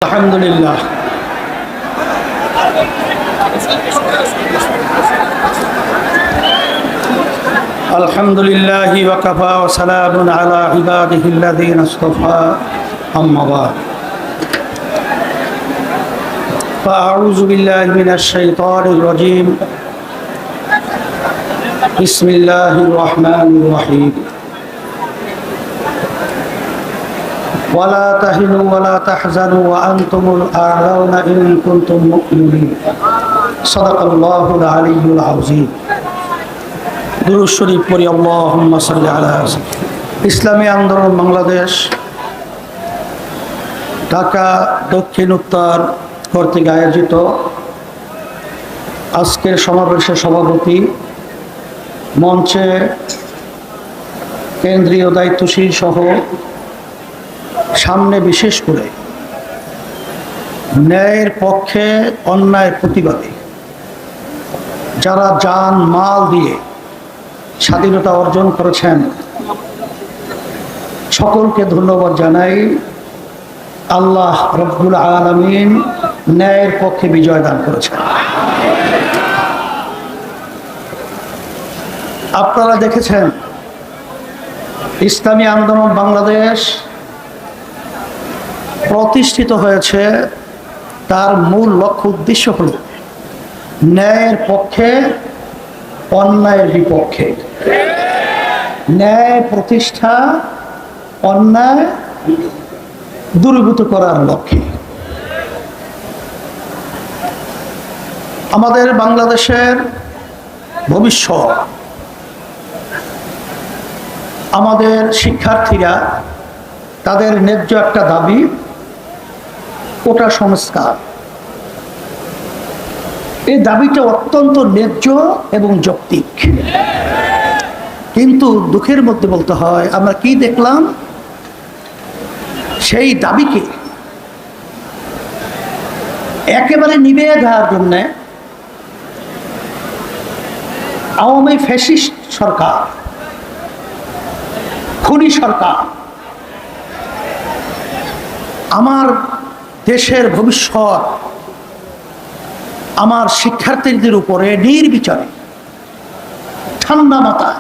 আলহামদুলিল্লাহ আলহামদুলিল্লাহি ওয়া কাফা ওয়া সালামুন আলা ইবাদিহিল্লাযীনা ইসতাফা আম্মা বা'দ ফাআউযু বিল্লাহি মিনাশ শাইতানির রাজীম বিসমিল্লাহির রাহমানির রাহিম ولا تهنوا ولا تحزنوا وأنتم الأعلون إن كنتم مؤمنين صدق الله العلي العظيم দুরূদ শরীফ পড়ি আল্লাহুম্মা সাল্লি আলা ইসলামী আন্দোলন বাংলাদেশ ঢাকা দক্ষিণ উত্তর কর্তৃক আয়োজিত আজকের সমাবেশের সভাপতি মঞ্চে কেন্দ্রীয় দায়িত্বশীল সহ সামনে বিশেষ করে ন্যায়ের পক্ষে অন্যায়ের প্রতিবাদে যারা জান মাল দিয়ে স্বাধীনতা অর্জন করেছেন সকলকে ধন্যবাদ জানাই। আল্লাহ রব্বুল আলামিন ন্যায়ের পক্ষে বিজয় দান করেছেন। আপনারা দেখেছেন ইসলামী আন্দোলন বাংলাদেশ প্রতিষ্ঠিত হয়েছে, তার মূল লক্ষ্য উদ্দেশ্য হল ন্যায়ের পক্ষে অন্যায়ের বিপক্ষে, ন্যায় প্রতিষ্ঠা, অন্যায় দূরীভূত করার লক্ষ্যে। আমাদের বাংলাদেশের ভবিষ্যৎ, আমাদের শিক্ষার্থীরা তাদের ন্যায্য একটা দাবি, কোটা সংস্কার। এই দাবিটা অত্যন্ত ন্যায্য এবং যৌক্তিক, কিন্তু দুঃখের মধ্যে বলতে হয় আমরা কি দেখলাম, সেই দাবিকে একেবারে নিভিয়ে দেওয়ার জন্য আওয়ামী ফ্যাসিস্ট সরকার, খুনি সরকার আমার দেশের ভবিষ্যৎ, আমার শিক্ষার্থীদের উপরে নির্বিচারে ঠান্ডা মাথায়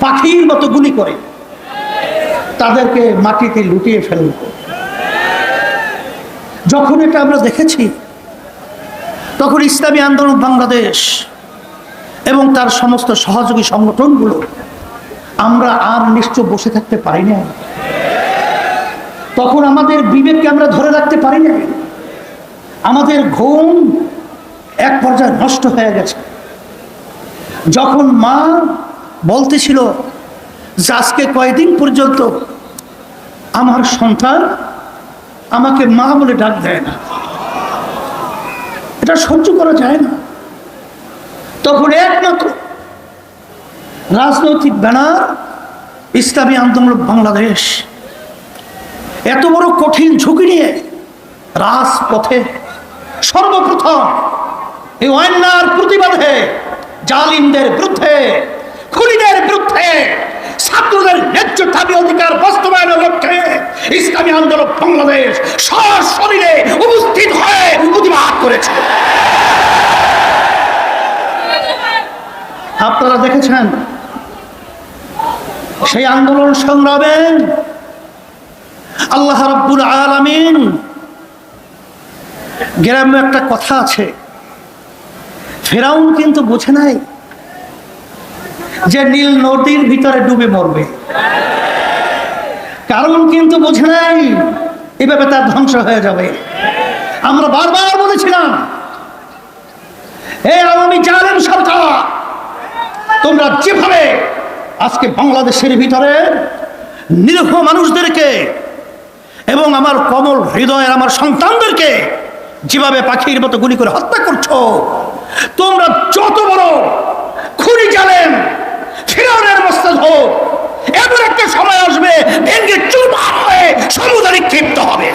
পাখির মতো গুলি করে তাদেরকে মাটিতে লুটিয়ে ফেলল। যখন এটা আমরা দেখেছি তখন ইসলামী আন্দোলন বাংলাদেশ এবং তার সমস্ত সহযোগী সংগঠনগুলো আমরা আর নিশ্চয় বসে থাকতে পারি না। তখন আমাদের বিবেককে আমরা ধরে রাখতে পারি না, আমাদের ঘুম এক পর্যায়ে নষ্ট হয়ে গেছে। যখন মা বলতেছিল যে আজকে কয়েকদিন পর্যন্ত আমার সন্তান আমাকে মা বলে ডাক দেয় না, এটা সহ্য করা যায় না। তখন একমাত্র রাজনৈতিক ব্যানার ইসলামী আন্দোলন বাংলাদেশ এত বড় কঠিন ঝুঁকি নিয়ে রাজপথে সর্বপ্রথম এই অন্যায়ের প্রতিবাদে, জালিমদের বিরুদ্ধে, খুনিদের বিরুদ্ধে, ছাত্রদের ন্যায্য দাবি অধিকার বাস্তবায়নের লক্ষ্যে ইসলামী আন্দোলন বাংলাদেশ সশরীরে উপস্থিত হয়ে প্রতিবাদ করেছে। আপনারা দেখেছেন সেই আন্দোলন সংগ্রামে আল্লাহ রাব্বুল আলামিন, গ্রামে একটা কথা আছে, ফেরাউন কিন্তু বুঝে নাই যে নীল নদীর ভিতরে ডুবে মরবে, কারণ কিন্তু বুঝে নাই এভাবে তার ধ্বংস হয়ে যাবে। আমরা বারবার বলেছিলাম, হে আওয়ামী জালেম সরকার, তোমরা যেভাবে আজকে বাংলাদেশের ভিতরে নিরীহ মানুষদেরকে এবং আমার কোমল হৃদয়ের আমার সন্তানদেরকে যেভাবে পাখির মতো গুলি করে হত্যা করছো, তোমরা যত বড় খুনি জালেম ফিরআউনের মস্তক হোক, এমন একটা সময় আসবে ভেঙে চুরমার হয়ে সমুদ্রে নিক্ষিপ্ত হবে।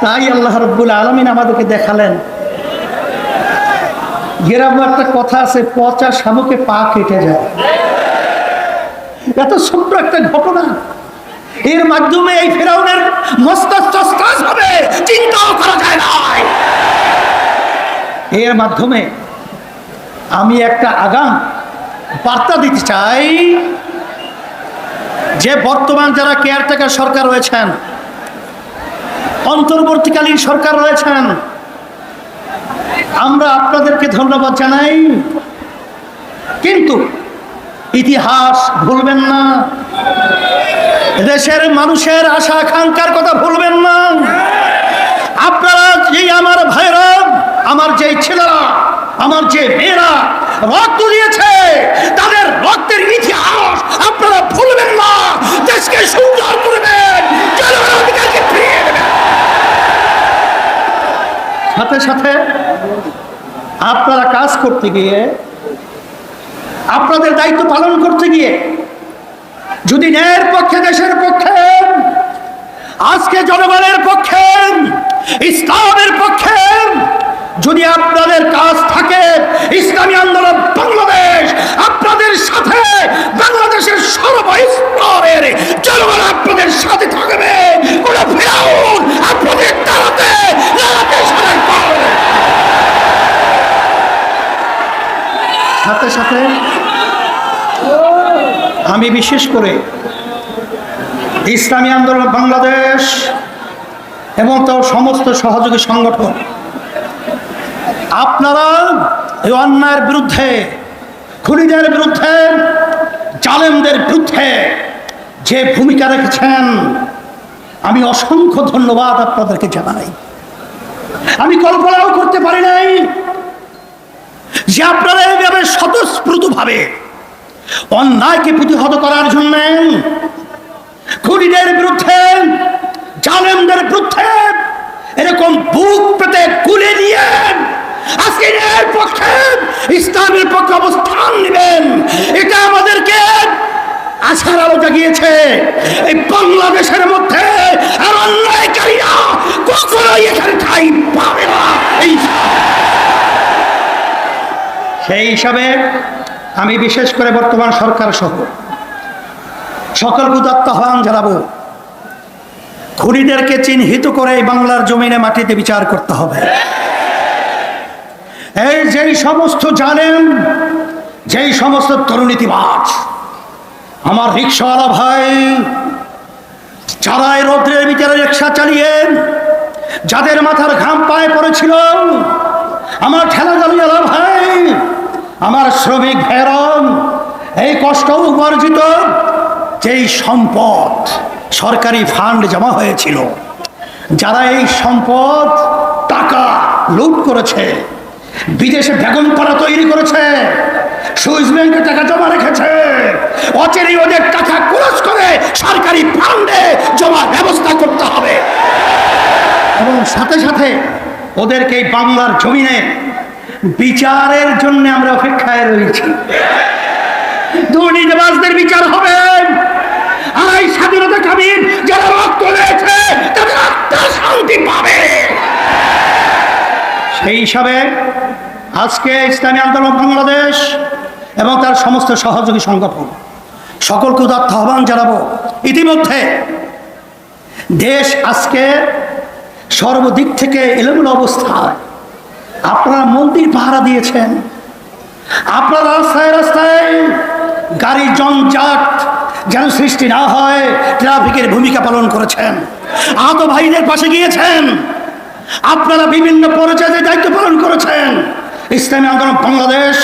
তাই আল্লাহ রাব্বুল আলামিন আমাদেরকে দেখালেন। গ্রামে একটা কথা আছে, পচা শামুকে পা কেটে যায়। এত ছোট্ট একটা ঘটনা এর মাধ্যমে এই ফেরাউনের মস্তিষ্ক কাজ হবে, চিন্তাও করা যায় না। এর মাধ্যমে আমি একটা আগাম বার্তা দিতে চাই যে বর্তমান যারা কেয়ারটেকার সরকার রয়েছেন, অন্তর্বর্তীকালীন সরকার রয়েছেন, আমরা আপনাদেরকে ধন্যবাদ জানাই, কিন্তু ইতিহাস ভুলবেন না, দেশের মানুষের আশা আকাঙ্ক্ষার কথা ভুলবেন না। আপনারা যেই আমার ভাইরা, আমার যেই ছেলেরা, আমার যে মেয়েরা রক্ত দিয়েছে, তাদের রক্তের ইতিহাস আপনারা ভুলবেন না। দেশকে সুন্দর করবেন, জনগণের অধিকারকে ফিরিয়ে দেবেন। সাথে সাথে আপনারা কাজ করতে গিয়ে, আপনাদের দায়িত্ব পালন করতে গিয়ে যদি ন্যায়ের পক্ষে, দেশের পক্ষে, আজকে জনগণের পক্ষে, ইসলামের পক্ষে যদি আপনাদের কাজ থাকে, ইসলামী আন্দোলন বাংলাদেশ আপনাদের সাথে, বাংলাদেশের সর্বস্তরের জনগণ আপনাদের সাথে থাকবে। কোন ফেরাউন আপনাদের দাঁড়াতে সাথে সাথে আমি বিশেষ করে ইসলামী আন্দোলন বাংলাদেশ এবং তার সমস্ত সহযোগী সংগঠন, আপনারা এই অন্যায়ের বিরুদ্ধে, খুনিদের বিরুদ্ধে, জালেমদের বিরুদ্ধে যে ভূমিকা রেখেছেন, আমি অসংখ্য ধন্যবাদ আপনাদেরকে জানাই। আমি কল্পনাও করতে পারি নাই যে আপনারা এইভাবে স্বতঃস্ফূর্তভাবে অন্যায়কে প্রতিহত করার জন্য, খুনিদের বিরুদ্ধে, জালেমদের বিরুদ্ধে এরকম বুক পেতে গুলি দিয়ে আজকে এর পক্ষে, ইসলামের পক্ষে অবস্থান নেবেন। এটা আমাদেরকে আশার আলো জাগিয়েছে। এই বাংলাদেশের মধ্যে আর অন্যায়কারীরা কখনোই এখানে ঠাঁই পাবে না। সেই হিসাবে আমি বিশেষ করে বর্তমান সরকার সহ সকলকে উদাত্ত আহ্বান জানাবো, খুনিদেরকে চিহ্নিত করে বাংলার জমিনে, মাটিতে বিচার করতে হবে। এই যেই সমস্ত জালেম, যেই সমস্ত দুর্নীতিবাজ, আমার রিক্সাওয়ালা ভাই, যারা এই রৌদ্রের ভিতরে রিক্সা চালিয়ে যাদের মাথার ঘাম পায়ে পড়েছিল, আমার ঠেলা গাড়িওয়ালা ভাই, আমার শ্রমিক ভাইরাম, এই কষ্ট উপার্জিত যেই সম্পদ সরকারি ফান্ড জমা হয়েছিল, যারা এই সম্পদ টাকা লুট করেছে, বিদেশে বেগমপাড়া তৈরি করেছে, সুইস ব্যাংকে টাকা জমা রেখেছে, অচেরেই ওদের টাকা খরচ করে সরকারি ফান্ডে জমার ব্যবস্থা করতে হবে। এবং সাথে সাথে ওদেরকে এই বাংলার জমিনে বিচারের জন্য আমরা অপেক্ষায় রয়েছি। দুর্নীতিবাজদের বিচার হবে, আর এই স্বাধীনতাকামী যারা রক্ত দিয়েছে তাদের আত্মা শান্তি পাবে। সেই হিসাবে আজকে ইসলামী আন্দোলন বাংলাদেশ এবং তার সমস্ত সহযোগী সংগঠন সকলকে উদাত্ত আহ্বান জানাবো। ইতিমধ্যে দেশ আজকে সর্বদিক থেকে এলোমেলো অবস্থায়, আপনারা মন্দির পাহারা দিয়েছেন, আপনারা রাস্তায় রাস্তায় গাড়ি জঞ্জাট যেন সৃষ্টি না হয় ট্রাফিকের ভূমিকা পালন করেছেন, আহত ভাইদের পাশে গিয়েছেন, আপনারা বিভিন্ন পর্যায়ে দায়িত্ব পালন করেছেন। ইসলামী আন্দোলন বাংলাদেশ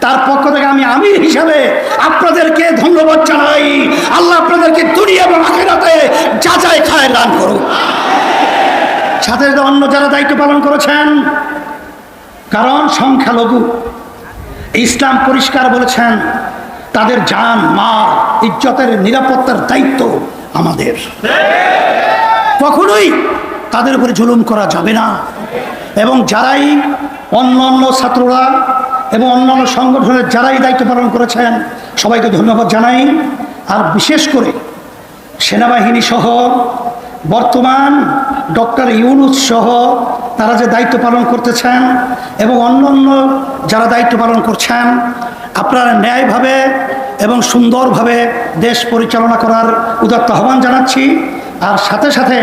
তার পক্ষ থেকে আমি আমির হিসাবে আপনাদেরকে ধন্যবাদ জানাই। আল্লাহ আপনাদেরকে দুনিয়া এবং আখিরাতে যাচাই খায় দান করুন। সাথে অন্য যারা দায়িত্ব পালন করেছেন, কারণ সংখ্যালঘু, ইসলাম পরিষ্কার বলেছেন তাদের জান, মাল, ইজ্জতের নিরাপত্তার দায়িত্ব আমাদের। কখনোই তাদের উপরে জুলুম করা যাবে না। এবং যারাই অন্য ছাত্ররা এবং অন্যান্য সংগঠনের যারাই দায়িত্ব পালন করেছেন সবাইকে ধন্যবাদ জানাই। আর বিশেষ করে সেনাবাহিনী সহ বর্তমান ডক্টর ইউনূস সহ তারা যে দায়িত্ব পালন করতেছেন এবং অন্যান্য যারা দায়িত্ব পালন করছেন, আপনারা ন্যায়ভাবে এবং সুন্দরভাবে দেশ পরিচালনা করার উদাত্ত আহ্বান জানাচ্ছি। আর সাথে সাথে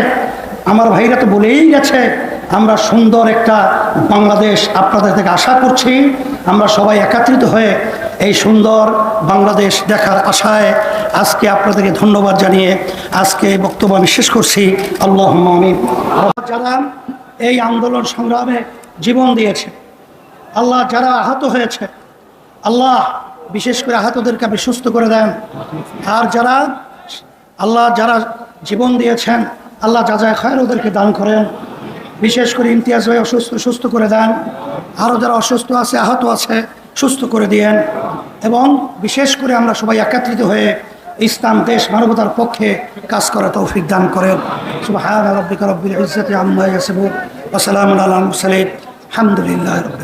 আমার ভাইরা তো বলেই গেছে, আমরা সুন্দর একটা বাংলাদেশ আপনাদের থেকে আশা করছি। আমরা সবাই একত্রিত হয়ে এই সুন্দর বাংলাদেশ দেখার আশায় আজকে আপনাদেরকে ধন্যবাদ জানিয়ে আজকে বক্তব্য আমি শেষ করছি। আল্লাহুম্মা আমিন। যারা এই আন্দোলন সংগ্রামে জীবন দিয়েছে, আল্লাহ যারা আহত হয়েছে, আল্লাহ বিশেষ করে আহতদেরকে আপনি সুস্থ করে দেন। আর যারা জীবন দিয়েছেন, আল্লাহ যাজায় খায়ের ওদেরকে দান করেন। বিশেষ করে ইমতিয়াজ ভাই সুস্থ করে দেন। আরও যারা অসুস্থ আছে, আহত আছে, সুস্থ করে দিয়েন। এবং বিশেষ করে আমরা সবাই একত্রিত হয়ে ইসলাম দেশ মানবতার পক্ষে কাজ করা তৌফিক দান করেন। সুবহান রাব্বিকা রাব্বিল ইজ্জাতি আম্মা ইয়াসিফুন ওয়া সালামুন আলাল মুরসালিন আলহামদুলিল্লাহ।